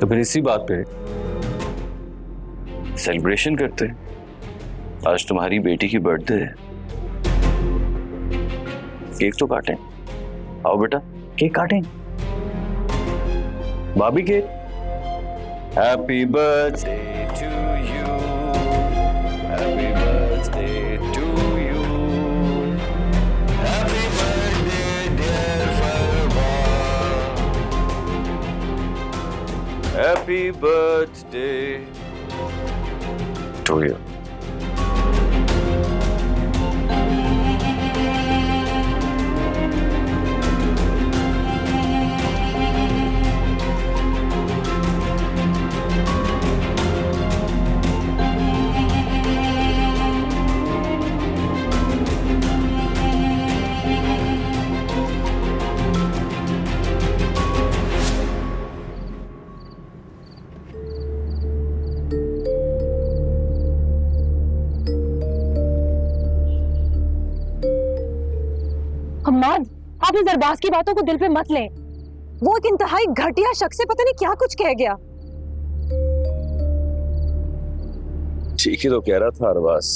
तो फिर इसी बात पे सेलिब्रेशन करते हैं। आज तुम्हारी बेटी की बर्थडे है, केक तो काटें। आओ बेटा, केक काटें। भाभी cake. Happy birthday to you, happy birthday to you, happy birthday dear Farman, happy birthday to you. Hammad, आप इस अरबाज की बातों को दिल पे मत लें। वो एक इंतहाई घटिया शख्स है, पता नहीं क्या कुछ कह गया। ठीक ही तो कह रहा था अरबाज।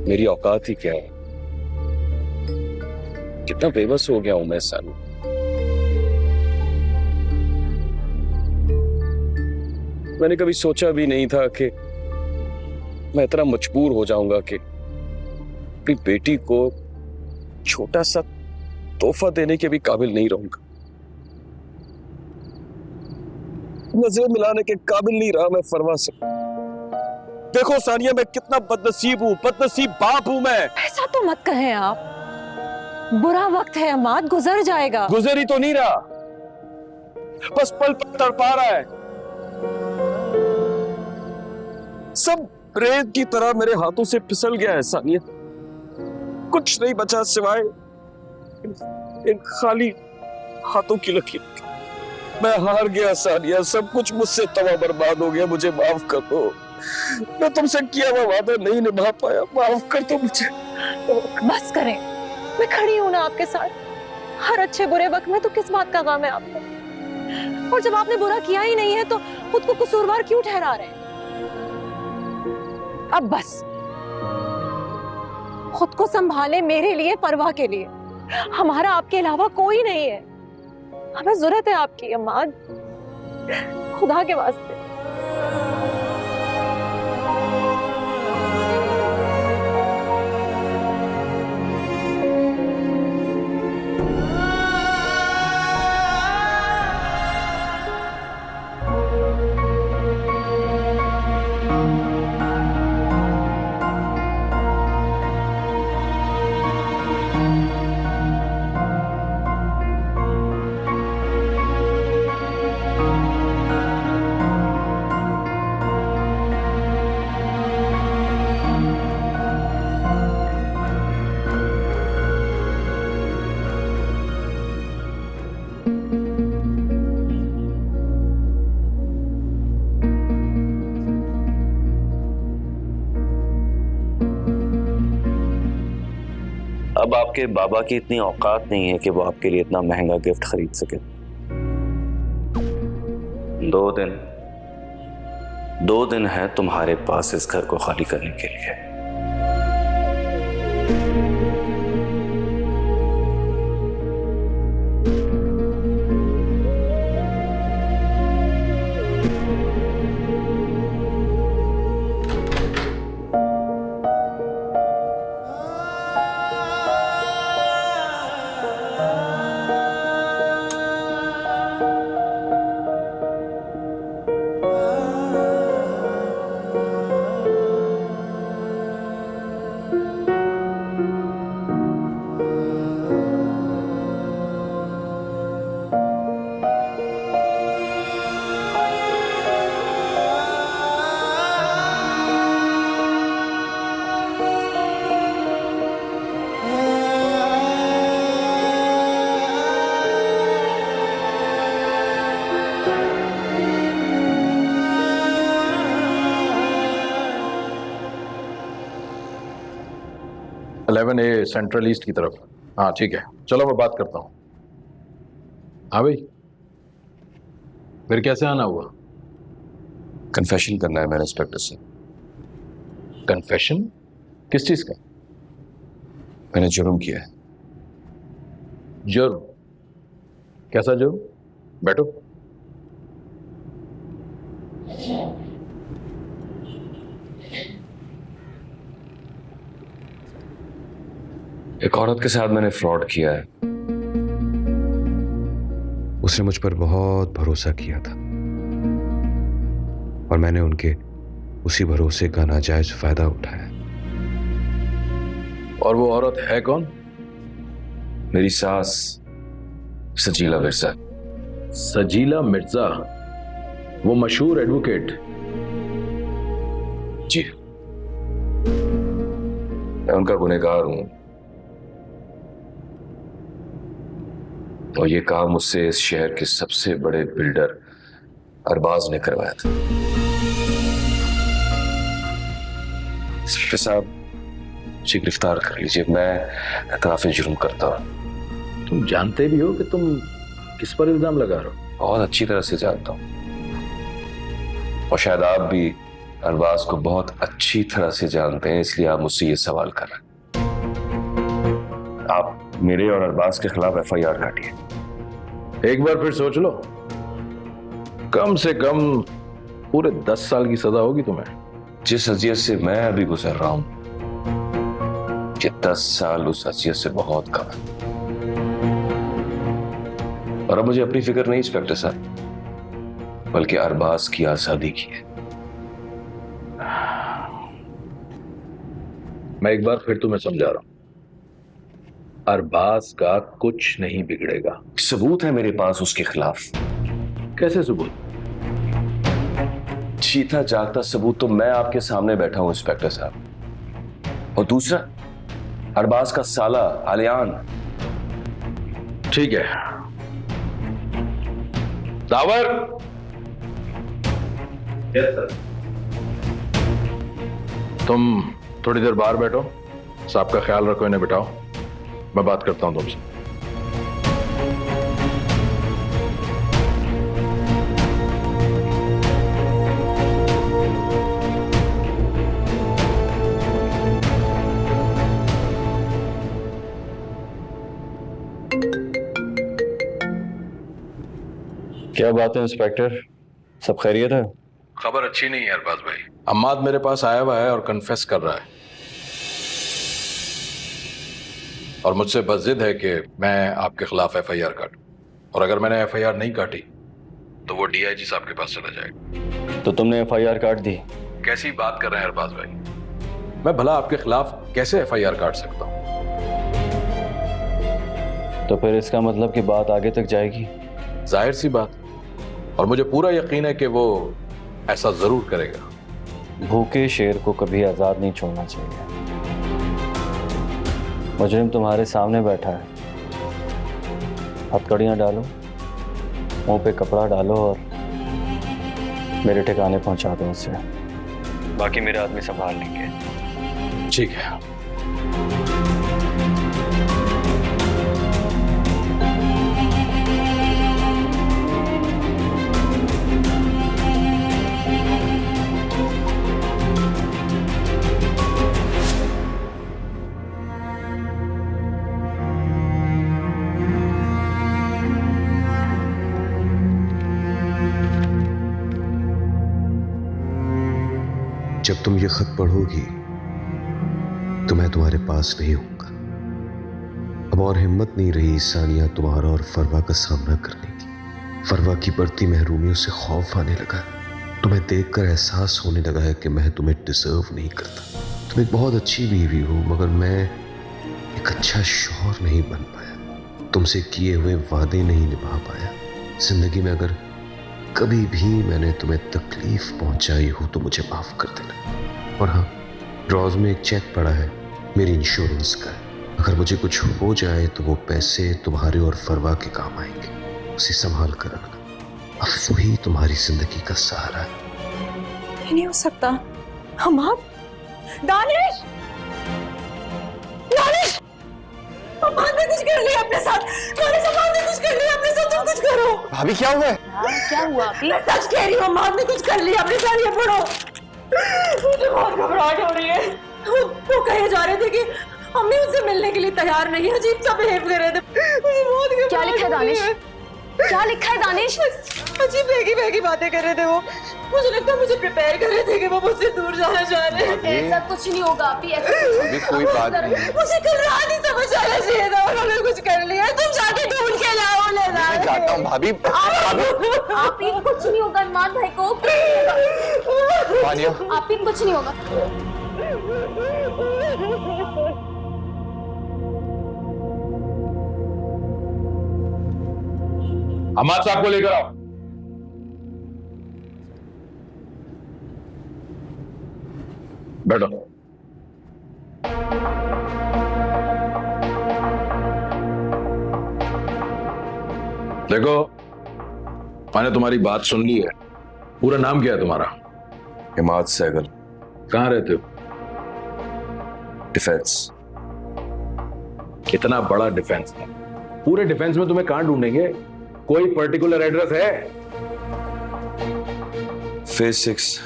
मेरी औकात ही क्या है, कितना बेबस हो गया हूं मैं सानू। मैंने कभी सोचा भी नहीं था कि मैं इतना मजबूर हो जाऊंगा कि अपनी बेटी को छोटा सा तोहफा देने के भी काबिल नहीं रहूंगा, नजरें मिलाने के काबिल नहीं रहा मैं फरवा से। देखो सानिया, मैं कितना बदनसीब हूं, बदनसीब बाप हूं मैं। ऐसा तो मत कहें आप, बुरा वक्त है अम्माद, गुजर जाएगा। गुजर ही तो नहीं रहा, बस पल पल तड़पा रहा है। सब रेत की तरह मेरे हाथों से फिसल गया है सानिया। कुछ नहीं बचा सिवाय इन खाली हाथों की लकीर। मैं हार गया सानिया, सब कुछ मुझसे तबाह बर्बाद हो गया। मुझे माफ कर दो, मैं तुमसे किया हुआ वादा नहीं निभा पाया, माफ कर दो मुझे। बस करें, मैं खड़ी हूं ना आपके साथ। हर अच्छे बुरे वक्त में तो किस बात का गम है आपको? और जब आपने बुरा किया ही नहीं है तो खुद को कसूरवार क्यों ठहरा रहे हैं? अब बस खुद को संभाले, मेरे लिए, परवाह के लिए। हमारा आपके अलावा कोई नहीं है। हमें जरूरत है आपकी अम्माद, खुदा के वास्ते। अब आपके बाबा की इतनी औकात नहीं है कि वो आपके लिए इतना महंगा गिफ्ट खरीद सके। 2 दिन है तुम्हारे पास इस घर को खाली करने के लिए। A सेंट्रल ईस्ट की तरफ। हाँ ठीक है, चलो मैं बात करता हूँ। हाँ भाई, फिर कैसे आना हुआ? कन्फेशन करना है मैंने इंस्पेक्टर से। कन्फेशन? किस चीज का? मैंने जुर्म किया है। जुर्म? कैसा जुर्म? बैठो। एक औरत के साथ मैंने फ्रॉड किया है। उसने मुझ पर बहुत भरोसा किया था और मैंने उनके उसी भरोसे का नाजायज फायदा उठाया। और वो औरत है कौन? मेरी सास सजीला मिर्जा। सजीला मिर्जा? वो मशहूर एडवोकेट? जी, मैं उनका गुनहगार हूं और ये काम मुझसे इस शहर के सबसे बड़े बिल्डर अरबाज ने करवाया था। इंस्पेक्टर साहब, मुझे गिरफ्तार कर लीजिए, मैं एतराफ़ जुर्म करता हूं। तुम जानते भी हो कि तुम किस पर इल्जाम लगा रहे हो? बहुत अच्छी तरह से जानता हूं और शायद आप भी अरबाज को बहुत अच्छी तरह से जानते हैं, इसलिए आप मुझसे ये सवाल कर रहे हैं। आप मेरे और अरबाज के खिलाफ FIR काटिए। एक बार फिर सोच लो, कम से कम पूरे 10 साल की सजा होगी तुम्हें। जिस अजियत से मैं अभी गुजर रहा हूं, ये 10 साल उस अजियत से बहुत कम है। और अब मुझे अपनी फिक्र नहीं इंस्पेक्टर साहब, बल्कि अरबाज की आजादी की है। मैं एक बार फिर तुम्हें समझा रहा हूं, अरबाज का कुछ नहीं बिगड़ेगा। सबूत है मेरे पास उसके खिलाफ। कैसे सबूत? जीता जागता सबूत तो मैं आपके सामने बैठा हूं इंस्पेक्टर साहब। और दूसरा, अरबाज का साला आलियान। ठीक है, दावर। Yes sir. तुम थोड़ी देर बाहर बैठो, साहब का ख्याल रखो, इन्हें बिठाओ, मैं बात करता हूं तुमसे। क्या बात है इंस्पेक्टर, सब खैरियत है? खबर अच्छी नहीं है अरबाज भाई। अम्माद मेरे पास आया हुआ है और कन्फेस कर रहा है और मुझसे बस जिद है कि मैं आपके खिलाफ FIR काटूं, और अगर मैंने FIR नहीं काटी तो वो DIG साहब के पास चला जाएगा। तो तुमने FIR काट दी? कैसी बात कर रहे हैं अरबाज भाई? मैं भला आपके खिलाफ कैसे FIR काट सकता हूं? तो फिर इसका मतलब कि बात आगे तक जाएगी? जाहिर सी बात, और मुझे पूरा यकीन है कि वो ऐसा जरूर करेगा। भूखे शेर को कभी आजाद नहीं छोड़ना चाहिए। मुजरिम तुम्हारे सामने बैठा है, हथकड़ियां डालो, मुंह पे कपड़ा डालो और मेरे ठिकाने पहुंचा दो उसे। बाकी मेरे आदमी संभाल लेंगे। ठीक है। जब तुम ये खत पढ़ोगी तो मैं तुम्हारे पास नहीं होऊंगा। अब और हिम्मत नहीं रही सानिया तुम्हारा और फरवा का सामना करने की। फरवा की बढ़ती महरूमियों से खौफ आने लगा। तुम्हें देखकर एहसास होने लगा है कि मैं तुम्हें डिजर्व नहीं करता। तुम एक बहुत अच्छी बीवी हो, मगर मैं एक अच्छा शौहर नहीं बन पाया, तुमसे किए हुए वादे नहीं निभा पाया। जिंदगी में अगर कभी भी मैंने तुम्हें तकलीफ पहुंचाई हो तो मुझे माफ कर देना। और हाँ, ड्रॉज में एक चेक पड़ा है मेरी इंश्योरेंस का। अगर मुझे कुछ हो जाए तो वो पैसे तुम्हारे और फरवा के काम आएंगे, उसे संभाल कर रखना। अब वही तुम्हारी जिंदगी का सहारा है। ये नहीं हो सकता। हम आप दानिश, दानिश, अम्मा ने कुछ कर लिया अपने साथ। दानिश, अम्मा ने कुछ कर लिया अपने साथ। तुम कुछ कुछ करो। भाभी क्या हुआ है? क्या हुआ अभी? मैं सच कह रही हूँ, अम्मा ने कुछ कर लिया अपने साथ, ये पढ़ो। मुझे बहुत घबराहट हो रही है। वो कहे जा रहे थे कि अम्मी उनसे मिलने के लिए तैयार नहीं है, अजीब सा बिहेव कर रहे थे। मुझे बहुत क्या लिखा है दानिश? क्या लिखा है दानिश? अजीब बेगी बातें कर रहे थे वो। मुझे लगता है मुझे प्रिपेयर कर रहे थे कि वो मुझसे दूर जाना चाह रहे हैं। ऐसा कुछ नहीं होगा अभी, ऐसा कुछ अभी कोई बात नहीं। मुझे कल रात ही समझ आना चाहिए था, उन्होंने कुछ कर लिया। तुम जाके ढूंढ के लाओ, ले ला। मैं जाता हूँ भाभी। आप ही कुछ नहीं होगा इमाद भाई को, कुछ नहीं होगा। मानिया, आप ही कुछ नहीं होगा। अम्माद साहब को लेकर आओ। बैठो। देखो, मैंने तुम्हारी बात सुन ली है। पूरा नाम क्या है तुम्हारा? इमाद सहगल, कहाँ रहते हो? डिफेंस। कितना बड़ा डिफेंस है? पूरे डिफेंस में तुम्हें कहाँ ढूंढेंगे? कोई पर्टिकुलर एड्रेस है? फेज 6।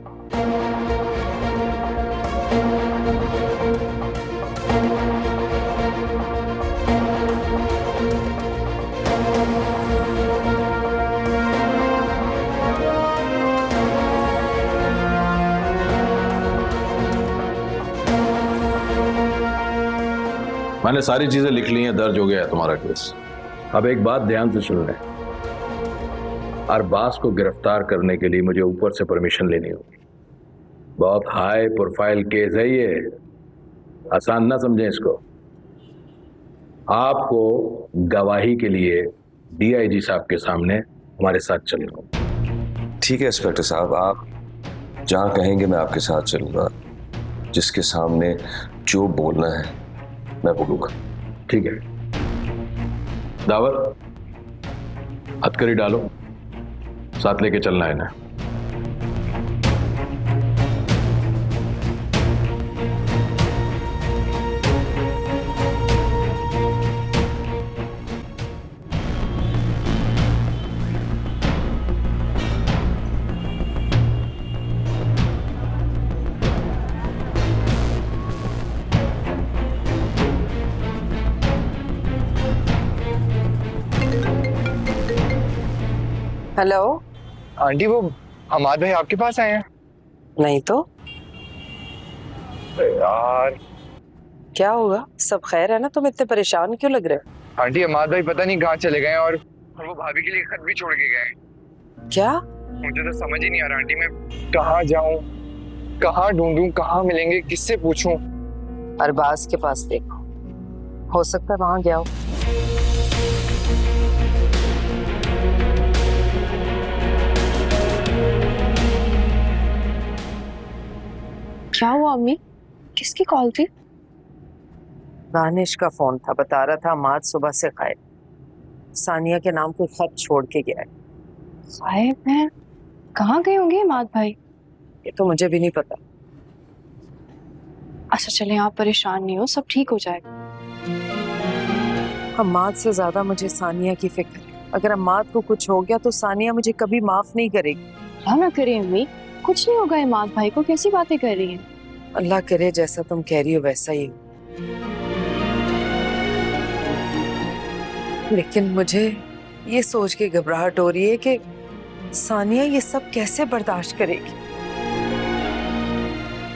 मैंने सारी चीजें लिख ली हैं, दर्ज हो गया है तुम्हारा केस। अब एक बात ध्यान से सुन लें। अरबाज को गिरफ्तार करने के लिए मुझे ऊपर से परमिशन लेनी होगी। बहुत हाई प्रोफाइल केस है ये, आसान ना समझें इसको। आपको गवाही के लिए डीआईजी साहब के सामने हमारे साथ चलना होगा। ठीक है इंस्पेक्टर साहब, आप जहां कहेंगे मैं आपके साथ चलूंगा। जिसके सामने जो बोलना है मैं बोलूंगा। ठीक है। दावर, हथकड़ी डालो, साथ लेके चलना है ना। हेलो। आंटी वो अमाद भाई आपके पास आए हैं? नहीं तो यार क्या हुआ? सब खैर है ना? तुम इतने परेशान क्यों लग रहे हो? आंटी, अमाद भाई पता नहीं कहाँ चले गए और वो भाभी के लिए खत भी छोड़ के गए। क्या? मुझे तो समझ ही नहीं आ रहा आंटी, मैं कहाँ जाऊँ, कहाँ ढूंढूं, कहाँ मिलेंगे, किससे पूछूं? अरबाज के पास देखो, हो सकता है वहां गया हो। क्या हुआ अम्मी? किसकी कॉल थी? दानिश का फोन था, बता रहा था अमाद सुबह से गायब। सानिया के नाम कोई खत छोड़ के गया है। गायब है? कहाँ गए होंगे इमाद भाई? ये तो मुझे भी नहीं पता। अच्छा चले, आप परेशान नहीं हो, सब ठीक हो जाएगा। अमाद से ज्यादा मुझे सानिया की फिक्र है। अगर अमाद को कुछ हो गया तो सानिया मुझे कभी माफ नहीं करेगी। क्या ना करे अम्मी, कुछ नहीं होगा इमाद भाई को, कैसी बातें कर रही हैं? अल्लाह करे जैसा तुम कह रही हो वैसा ही हो। लेकिन मुझे ये सोच के घबराहट हो रही है कि सानिया ये सब कैसे बर्दाश्त करेगी।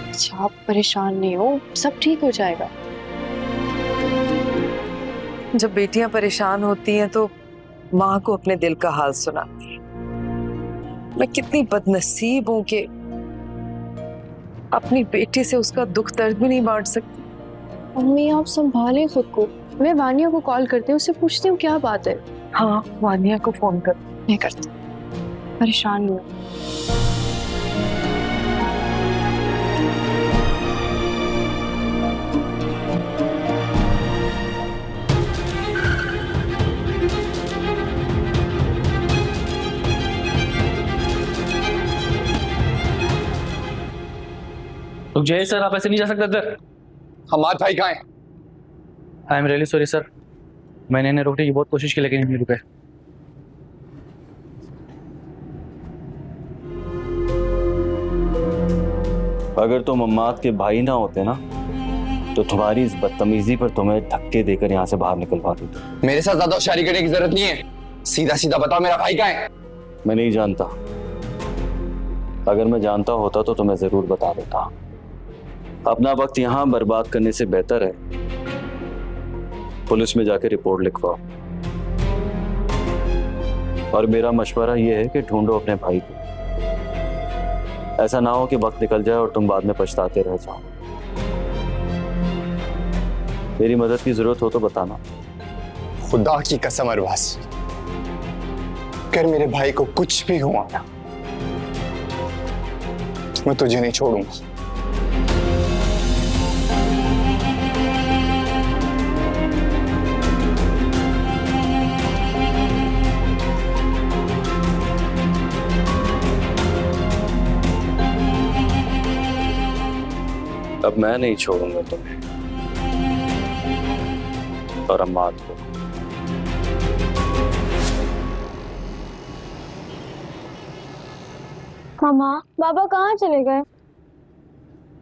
अच्छा आप परेशान नहीं हो, सब ठीक हो जाएगा। जब बेटियां परेशान होती हैं तो माँ को अपने दिल का हाल सुनाती है। मैं कितनी बदनसीब हूँ कि अपनी बेटी से उसका दुख दर्द भी नहीं बांट सकती। अम्मी आप संभालें खुद को, मैं वानिया को कॉल करती हूँ, उससे पूछती हूँ क्या बात है। हाँ, वानिया को फोन कर। मैं करती, परेशान नहीं हूँ। रुक जाइए सर, आप ऐसे नहीं जा सकते इधर। अमाद भाई कहाँ हैं? I am really sorry sir, मैंने इन्हें रोकने की बहुत कोशिश की लेकिन नहीं रुके। अगर तुम अम्माद के भाई ना होते ना तो तुम्हारी इस बदतमीजी पर तुम्हें धक्के देकर यहाँ से बाहर निकलवा देते। मेरे साथ ज्यादा होशियारी करने की जरूरत नहीं है, सीधा सीधा बताओ मेरा भाई कहाँ है? मैं नहीं जानता, अगर मैं जानता होता तो तुम्हें जरूर बता देता। अपना वक्त यहाँ बर्बाद करने से बेहतर है पुलिस में जाके रिपोर्ट लिखवाओ। और मेरा मशवरा यह है कि ढूंढो अपने भाई को, ऐसा ना हो कि वक्त निकल जाए और तुम बाद में पछताते रह जाओ। मेरी मदद की जरूरत हो तो बताना। खुदा की कसम अरबाज, अगर मेरे भाई को कुछ भी हुआ ना, मैं तुझे नहीं छोड़ूंगा। अब मैं नहीं छोड़ूंगा तुम्हें और अम्माद को। मामा, बाबा कहाँ चले गए?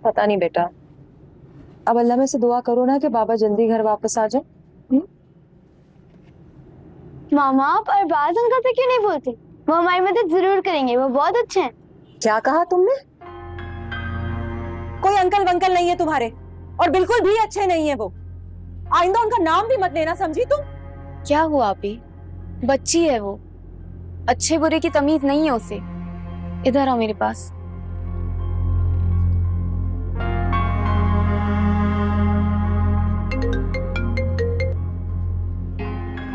पता नहीं बेटा, अब अल्लाह में से दुआ करो ना कि बाबा जल्दी घर वापस आ जाए। मामा, आप अरबाज अंकल से क्यों नहीं बोलते? वो हमारी मदद जरूर करेंगे, वो बहुत अच्छे हैं। क्या कहा तुमने? कोई अंकल वंकल नहीं है तुम्हारे, और बिल्कुल भी अच्छे नहीं है वो। आइंदा उनका नाम भी मत लेना, समझी तुम? क्या हुआ आपी? बच्ची है वो, अच्छे बुरे की तमीज नहीं है उसे। इधर आओ मेरे पास।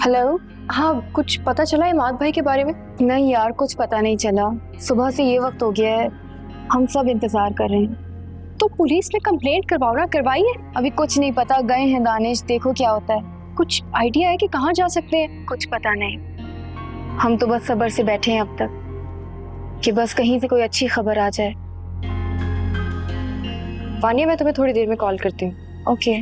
हेलो। हाँ, कुछ पता चला इमाद भाई के बारे में? नहीं यार, कुछ पता नहीं चला। सुबह से ये वक्त हो गया है, हम सब इंतजार कर रहे हैं। तो पुलिस में कंप्लेंट करवाओ ना। करवाइए। अभी कुछ नहीं पता, गए हैं दानिश, देखो क्या होता है। कुछ आइडिया है कि कहाँ जा सकते हैं? कुछ पता नहीं, हम तो बस सब्र से बैठे हैं अब तक कि बस कहीं से कोई अच्छी खबर आ जाए। वानिया, मैं तुम्हें थोड़ी देर में कॉल करती हूँ। ओके।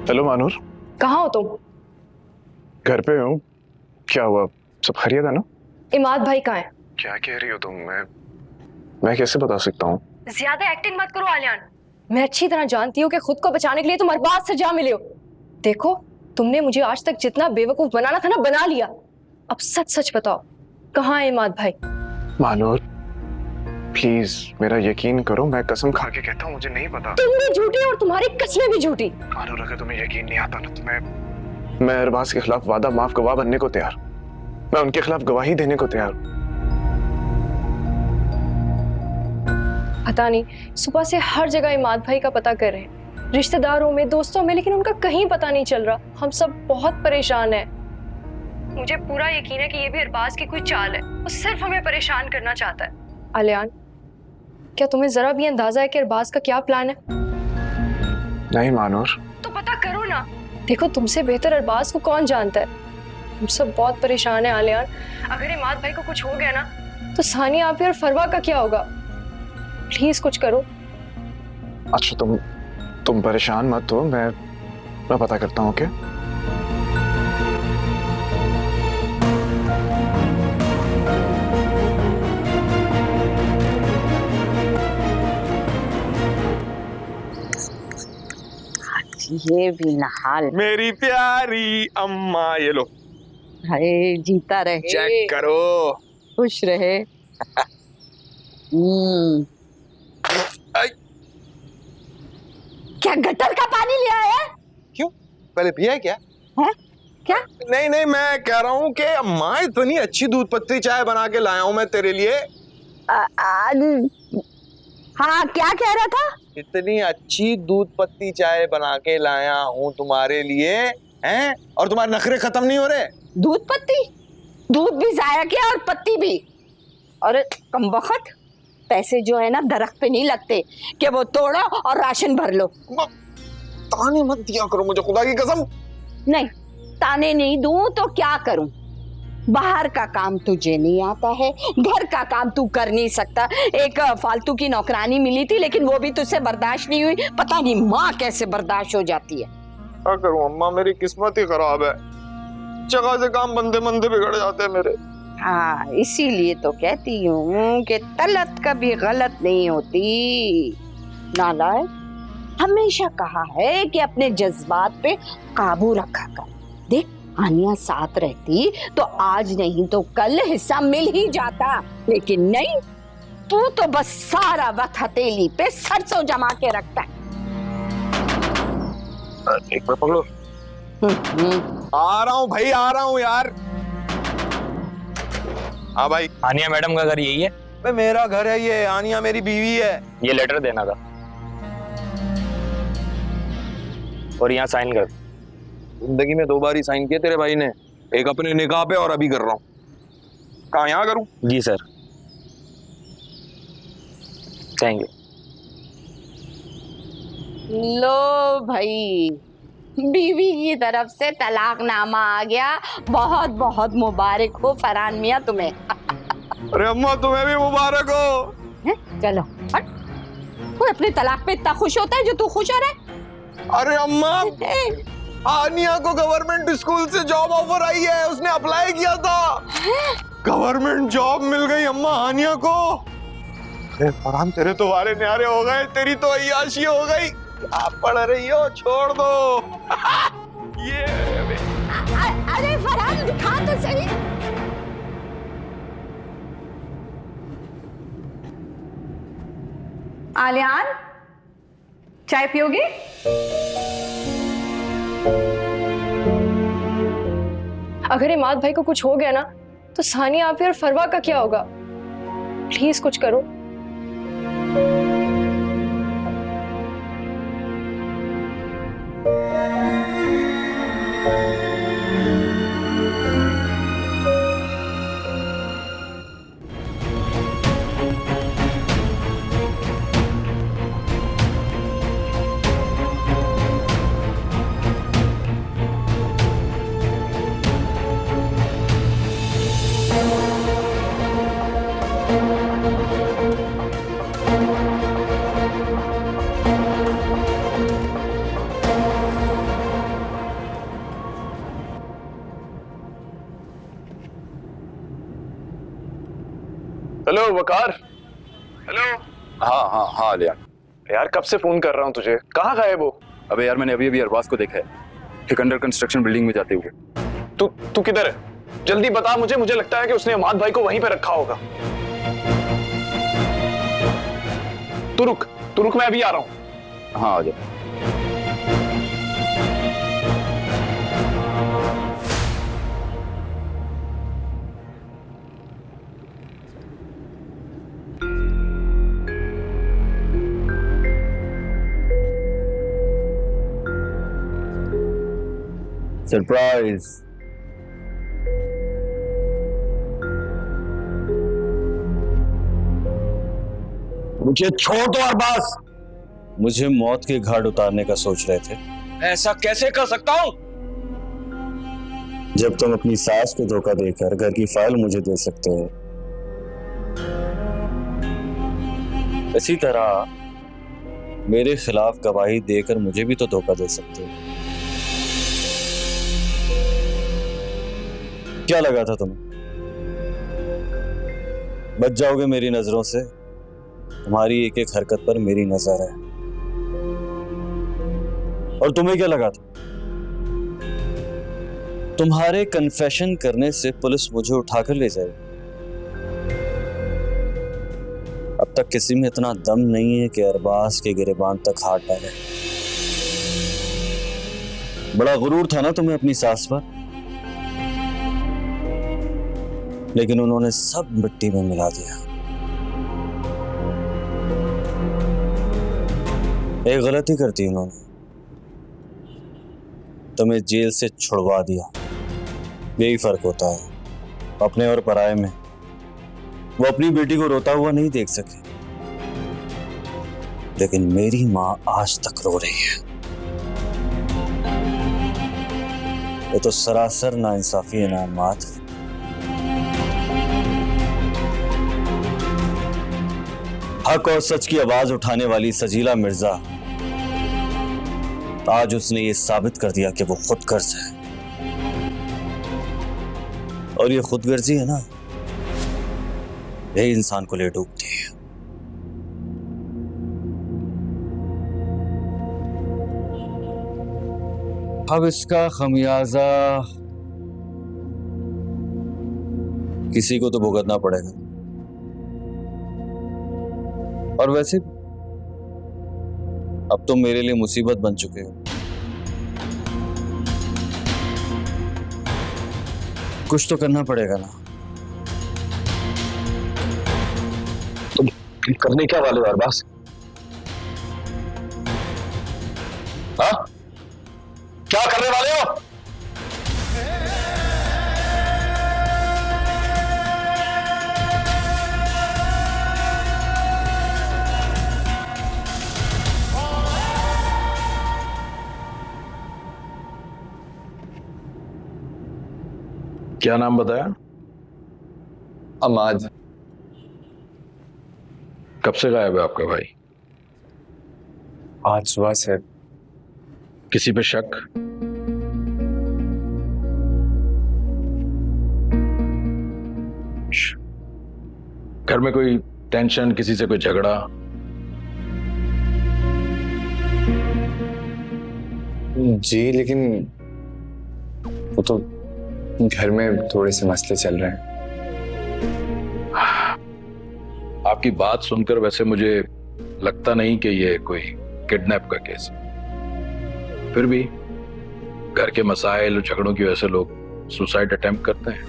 हेलो मानूर, कहाँ हो तुम? घर पे हूँ। क्या हुआ, सब खैरियत है ना? इमाद भाई कहाँ है? क्या कह रही हो तुम? मैं कैसे बता सकता हूँ? ज्यादा एक्टिंग मत करो आलियान। मैं अच्छी तरह जानती हूँ कि खुद को बचाने के लिए तुम अरबाज से जा मिले हो। देखो, तुमने मुझे आज तक जितना बेवकूफ बनाना था ना, बना लिया। अब सच सच बताओ, कहाँ है इमाद भाई? मानूर प्लीज मेरा यकीन करो, मैं कसम खा के कहता हूँ मुझे नहीं पता। तुम भी झूठे और तुम्हारी कसमें भी झूठी। मानूर, अगर तुम्हें यकीन नहीं आता ना तो मैं अरबाज के खिलाफ वादा माफ गवाह बनने को तैयार। मैं उनके खिलाफ गवाही देने को तैयार। पता नहीं, सुबह से हर जगह इमाद भाई का पता कर रहे हैं, रिश्तेदारों में, दोस्तों में, लेकिन उनका कहीं पता नहीं चल रहा। हम सब बहुत परेशान हैं। मुझे पूरा यकीन है कि ये भी अरबाज की कोई चाल है। वो सिर्फ हमें परेशान करना चाहता है। आलियान, क्या तुम्हें जरा भी अंदाजा है कि अरबाज का क्या प्लान है? नहीं मानूर। तो पता करो ना। देखो, तुमसे बेहतर अरबाज को कौन जानता है। हम सब बहुत परेशान हैं आलियान। अगर इमाद भाई को कुछ हो गया ना तो सानिया आप और फरवा का क्या होगा? प्लीज कुछ करो। अच्छा तुम परेशान मत हो, मैं पता करता हूँ। क्या ये भी नहाल। मेरी प्यारी अम्मा, ये लो। अरे जीता रहे, चेक करो। खुश रहे। क्या गटर का पानी ले आया? क्यों, पहले पिया है क्या? है क्या? नहीं, मैं कह रहा हूँ कि अम्मा इतनी अच्छी दूध पत्ती चाय बना के लाया हूँ मैं तेरे लिए। हाँ, क्या कह रहा था? इतनी अच्छी दूध पत्ती चाय बना के लाया हूँ तुम्हारे लिए, हैं? और तुम्हारे नखरे खत्म नहीं हो रहे? दूध पत्ती? दूध भी जाया किया और पत्ती भी। और कमबख्त, पैसे जो है ना दरख्त पे नहीं लगते कि वो तोड़ो और राशन भर लो। ताने मत दिया करो मुझे, खुदा की कसम। नहीं, ताने नहीं दूं तो क्या करूं? बाहर का काम तुझे नहीं आता है, घर का काम तू कर नहीं सकता। एक फालतू की नौकरानी मिली थी लेकिन वो भी तुझसे बर्दाश्त नहीं हुई। पता नहीं माँ कैसे बर्दाश्त हो जाती है। क्या करूं अम्मा, मेरी किस्मत ही खराब है। जगह से काम बंदे बंदे बिगड़ जाते हैं मेरे। हाँ, इसीलिए तो कहती हूँ कि तलत कभी गलत नहीं होती। नालायक, हमेशा कहा है कि अपने जज्बात पे काबू रखा कर। देख, आनिया साथ रहती तो आज नहीं तो कल हिस्सा मिल ही जाता, लेकिन नहीं, तू तो बस सारा वक्त हथेली पे सरसों जमा के रखता है। एक मिनट पकड़ो। आ रहा हूँ भाई, आ रहा हूँ यार। हाँ भाई। आनिया मैडम का घर यही है? भाई मेरा घर है ये, आनिया मेरी बीवी है। ये लेटर देना था और यहाँ साइन कर। जिंदगी में 2 बार ही साइन किए तेरे भाई ने, एक अपने निकाह पे और अभी कर रहा हूँ। कहाँ यहाँ करूँ? जी सर, थैंक यू। लो भाई, बीवी की तरफ से तलाकनामा आ गया। बहुत बहुत मुबारक हो फरहान मियां तुम्हें। अरे अम्मा तुम्हें भी मुबारक हो। है? चलो हट। कोई अपने तलाक पे इतना खुश होता है जो तू खुश हो रहा है? अरे अम्मा, आनिया को गवर्नमेंट स्कूल से जॉब ऑफर आई है, उसने अप्लाई किया था। गवर्नमेंट जॉब मिल गई अम्मा आनिया को। अरे फरहान, तेरे तो वारे न्यारे हो गए, तेरी तो अय्याशी हो गई। आप पढ़ रही हो, छोड़ दो। ये अरे फरहान, दिखा तो सही। आलियान, चाय पियोगे? अगर इमाद भाई को कुछ हो गया ना तो सानिया आप और फरवा का क्या होगा? प्लीज कुछ करो। हेलो वकार। हेलो। हाँ लिया। यार कब से फोन कर रहा हूँ तुझे, कहाँ गायब हो? अबे यार, मैंने अभी अभी अरबाज को देखा है, एक अंडर कंस्ट्रक्शन बिल्डिंग में जाते हुए। तू किधर है? जल्दी बता मुझे। मुझे लगता है कि उसने इमाद भाई को वहीं पे रखा होगा। तू रुक, मैं अभी आ रहा हूँ। हाँ आ जा। सरप्राइज। मुझे छोड़ दो अरबाज। मुझे मौत के घाट उतारने का सोच रहे थे। ऐसा कैसे कर सकता हूँ? जब तुम अपनी सास को धोखा देकर घर की फाइल मुझे दे सकते हो, इसी तरह मेरे खिलाफ गवाही देकर मुझे भी तो धोखा दे सकते हो। क्या लगा था तुम्हें? बच जाओगे मेरी नजरों से? तुम्हारी एक एक हरकत पर मेरी नजर है। और तुम्हें क्या लगा था? तुम्हारे कन्फेशन करने से पुलिस मुझे उठाकर ले जाएगी। अब तक किसी में इतना दम नहीं है कि अरबाज के गिरेबान तक हाथ डाले। बड़ा गुरूर था ना तुम्हें अपनी सास पर, लेकिन उन्होंने सब मिट्टी में मिला दिया। एक गलती करती उन्होंने, तुम्हें जेल से छुड़वा दिया। यही फर्क होता है अपने और पराये में। वो अपनी बेटी को रोता हुआ नहीं देख सके, लेकिन मेरी मां आज तक रो रही है। ये तो सरासर नाइंसाफी है ना मात। हक और सच की आवाज उठाने वाली सजीला मिर्जा, आज उसने ये साबित कर दिया कि वो खुदगर्ज है। और ये खुदगर्जी है ना, यही इंसान को ले डूबती है। अब इसका खमियाजा किसी को तो भुगतना पड़ेगा। और वैसे अब तुम मेरे लिए मुसीबत बन चुके हो। कुछ तो करना पड़ेगा ना। तुम करने क्या वाले हो अरबाज? हाँ, क्या करने वाले हो? क्या नाम बताया? अमाद। कब से गायब है आपका भाई? आज सुबह से। किसी पे शक? घर में कोई टेंशन, किसी से कोई झगड़ा? जी, लेकिन वो तो घर में थोड़े से मसले चल रहे हैं। आपकी बात सुनकर वैसे मुझे लगता नहीं कि ये कोई किडनैप का केस है। फिर भी घर के मसाइल और झगड़ों की वजह से लोग सुसाइड अटेम्प्ट करते हैं।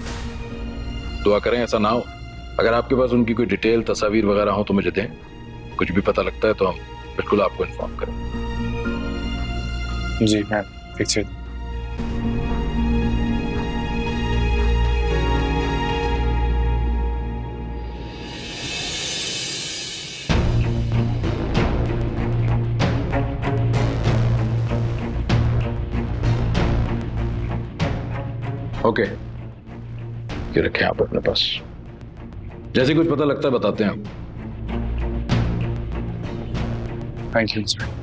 दुआ करें ऐसा ना हो। अगर आपके पास उनकी कोई डिटेल, तस्वीर वगैरह हो तो मुझे दें। कुछ भी पता लगता है तो हम बिल्कुल आपको इन्फॉर्म करें। जी, मैं पिक्चर। ओके, ये रखें आप अपने पास। जैसे कुछ पता लगता है बताते हैं आप। Thank you sir.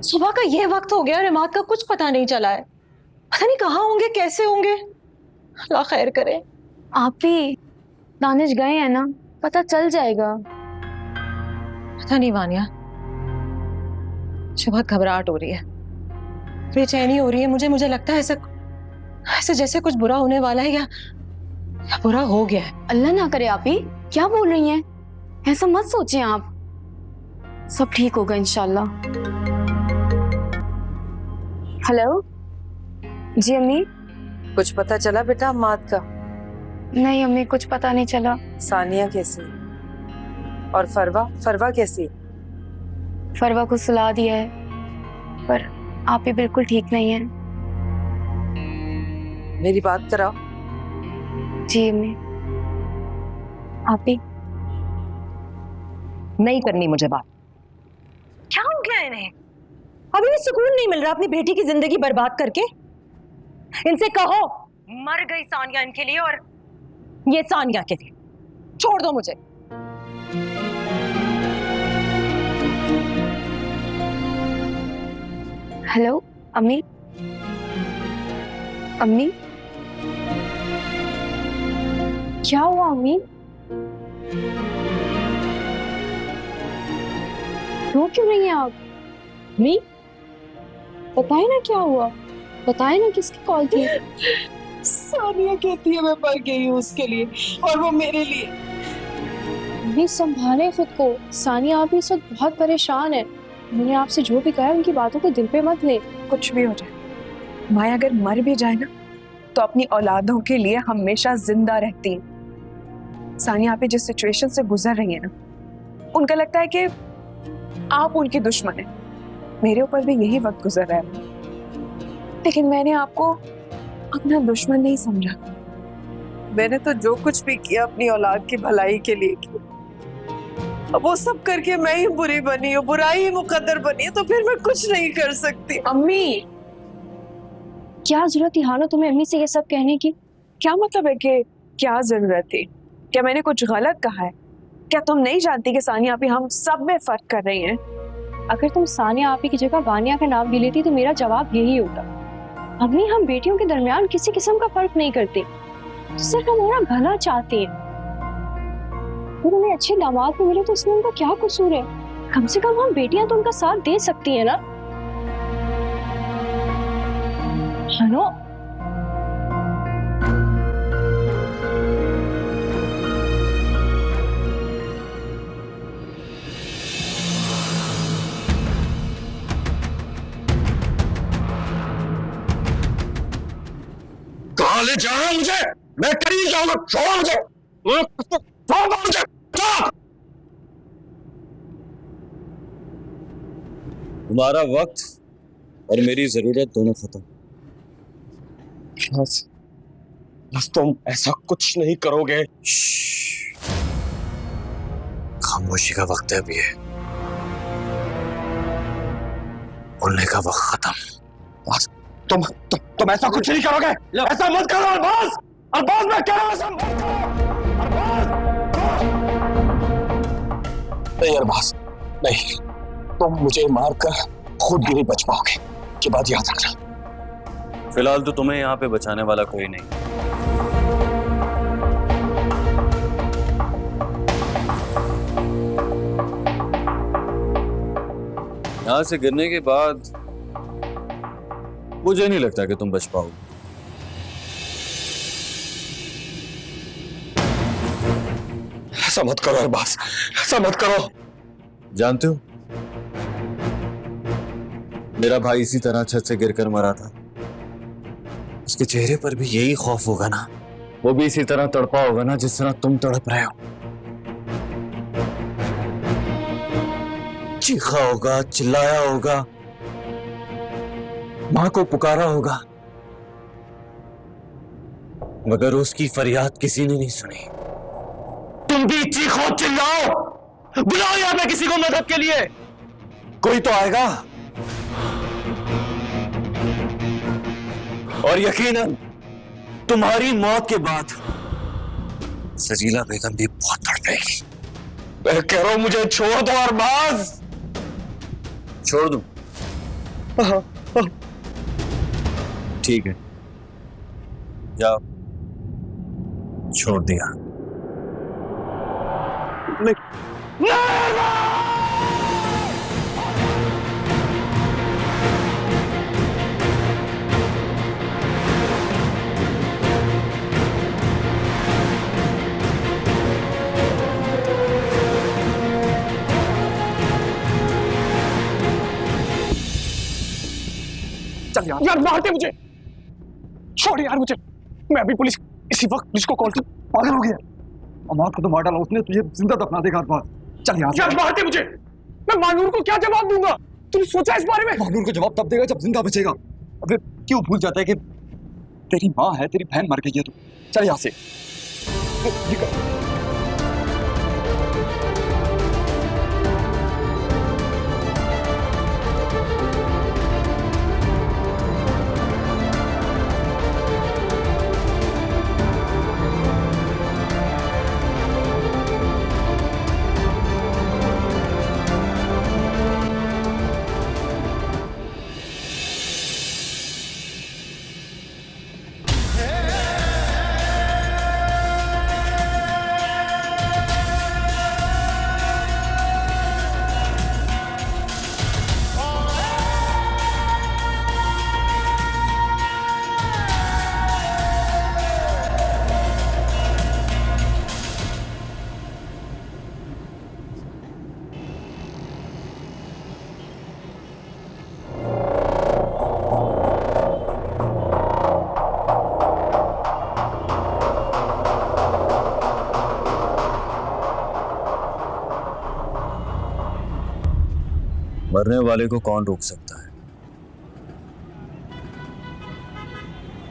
सुबह का ये वक्त हो गया और इमाद का कुछ पता नहीं चला है। पता नहीं कहाँ होंगे, कैसे होंगे। अल्लाह खैर करे। आप भी दानिश गए हैं ना, पता चल जाएगा। पता नहीं वानिया, मुझे बहुत घबराहट हो रही है, बेचैनी हो रही है। मुझे लगता है ऐसे जैसे कुछ बुरा होने वाला है या बुरा हो गया है। अल्लाह ना करे। आप ही क्या बोल रही हैं? ऐसा मत सोचिए आप, सब ठीक होगा इंशाल्लाह। हेलो जी अम्मी। कुछ पता चला बेटा अम्माद का? नहीं अम्मी, कुछ पता नहीं चला। सानिया कैसी और फरवा कैसी? फरवा को सुला दिया है, पर आप ही बिल्कुल ठीक नहीं है। मेरी बात कराओ। जी अम्मी। आप ही नहीं करनी मुझे बात। क्या हो गया इन्हें? अभी भी सुकून नहीं मिल रहा अपनी बेटी की जिंदगी बर्बाद करके। इनसे कहो मर गई सानिया इनके लिए और ये सानिया के लिए। छोड़ दो मुझे। हेलो अम्मी। अम्मी क्या हुआ अम्मी? रो क्यों रही हैं आप? अम्मी बताए ना क्या हुआ, बताए ना किसकी कॉल थी? सानिया कहती है मैं मर गई हूँ उसके लिए और वो मेरे लिए। अम्मी संभाले खुद को, सानिया आप इस वक्त बहुत परेशान है। मैंने आपसे जो भी कहा है उनकी बातों को दिल पे मत ले। कुछ भी हो जाए, माया अगर मर भी जाए ना तो अपनी औलादों के लिए हमेशा जिंदा रहती है। सानिया आप जिस सिचुएशन से गुजर रही है ना, उनका लगता है कि आप उनकी दुश्मन है। मेरे ऊपर भी यही वक्त गुजर रहा है, लेकिन मैंने आपको अपना दुश्मन नहीं समझा। मैंने तो जो कुछ भी किया अपनी औलाद की भलाई के लिए किया। अब वो सब करके मैं ही बुरी बनी हूँ, बुराई ही मुकद्दर बनी है, तो फिर मैं कुछ नहीं कर सकती। अम्मी, क्या जरूरत थी हानो तुम्हें अम्मी से ये सब कहने की? क्या मतलब है कि क्या जरूरत थी? क्या मैंने कुछ गलत कहा है? क्या तुम नहीं जानती कि सानिया आपी हम सब में फर्क कर रही हैं? अगर तुम सानिया आपी की जगह वानिया का नाम भी लेती तो मेरा जवाब यही होता। अम्मी, हम बेटियों के दरमियान किसी किस्म का फर्क नहीं करते, तो सिर्फ हमारा भला चाहते हैं। तो उन्हें अच्छे दामाद भी मिले तो इसमें उनका क्या कसूर है? कम से कम हम बेटियां तो उनका साथ दे सकती है ना। हानो, कहाँ ले जा रहा है मुझे? मैं कहीं जाऊंगा, छोड़ मुझे, छोड़ मुझे, छोड़। तुम्हारा वक्त और मेरी जरूरत दोनों खत्म। बस तुम ऐसा कुछ नहीं करोगे। खामोशी का वक्त है अभी, बोलने का वक्त खत्म। बस तुम ऐसा कुछ नहीं करोगे। ऐसा मत करो अरबाज, अरबाज मैं कह रहा हूं ऐसा मत करो अरबाज। नहीं अरबाज, नहीं, तुम मुझे मारकर खुद भी नहीं बच पाओगे, ये बात याद रखना। फिलहाल तो तुम्हें यहाँ पे बचाने वाला कोई नहीं। यहाँ से गिरने के बाद मुझे नहीं लगता कि तुम बच पाओगे। ऐसा मत करो अरबाज, ऐसा मत करो। जानते हो, मेरा भाई इसी तरह छत से गिरकर मरा था। उसके चेहरे पर भी यही खौफ होगा ना, वो भी इसी तरह तड़पा होगा ना जिस तरह तुम तड़प रहे हो। चीखा होगा, चिल्लाया होगा, मां को पुकारा होगा, मगर उसकी फरियाद किसी ने नहीं सुनी। तुम भी चीखो, चिल्लाओ, बुलाओ यहाँ पे किसी को मदद के लिए, कोई तो आएगा। और यकीनन तुम्हारी मौत के बाद सजीला बेगम भी बहुत तड़पेगी। मैं कह रहा हूं मुझे छोड़ दो अरबाज। छोड़ दूं? ठीक है, जाओ, छोड़ दिया। चल यार मारते मुझे, छोड़ यार मुझे। मैं अभी पुलिस, इसी वक्त पुलिस को कॉल कर। पागल हो गया, अमार को तो मार डाला उसने, तुझे जिंदा दफना देगा अरबाज। चल यार मारते मुझे। मैं मानूर को क्या जवाब दूंगा? तूने सोचा इस बारे में? मानूर को जवाब तब देगा जब जिंदा बचेगा। अबे क्यों भूल जाता है कि तेरी माँ है, तेरी बहन मर गई है। तू चल यहाँ से। मरने वाले को कौन रोक सकता है?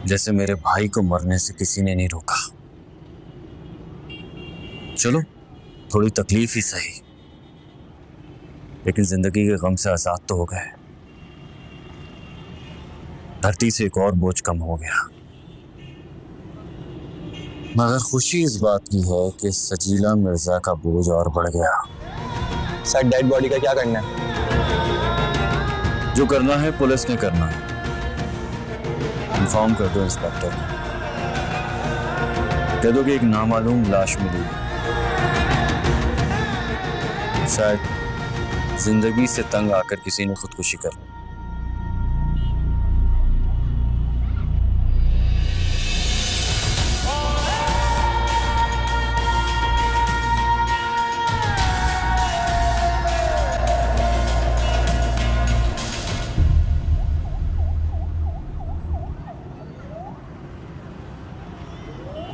जैसे मेरे भाई को मरने से किसी ने नहीं रोका। चलो, थोड़ी तकलीफ ही सही, लेकिन जिंदगी के गम से आजाद तो हो गए। धरती से एक और बोझ कम हो गया। मगर खुशी इस बात की है कि सजीला मिर्जा का बोझ और बढ़ गया। सर, डेड बॉडी का क्या करना है? जो करना है पुलिस ने करना है। इन्फॉर्म कर दो इंस्पेक्टर को, कह दो कि एक नामालूम लाश मिली है। शायद जिंदगी से तंग आकर किसी ने खुदकुशी कर ली।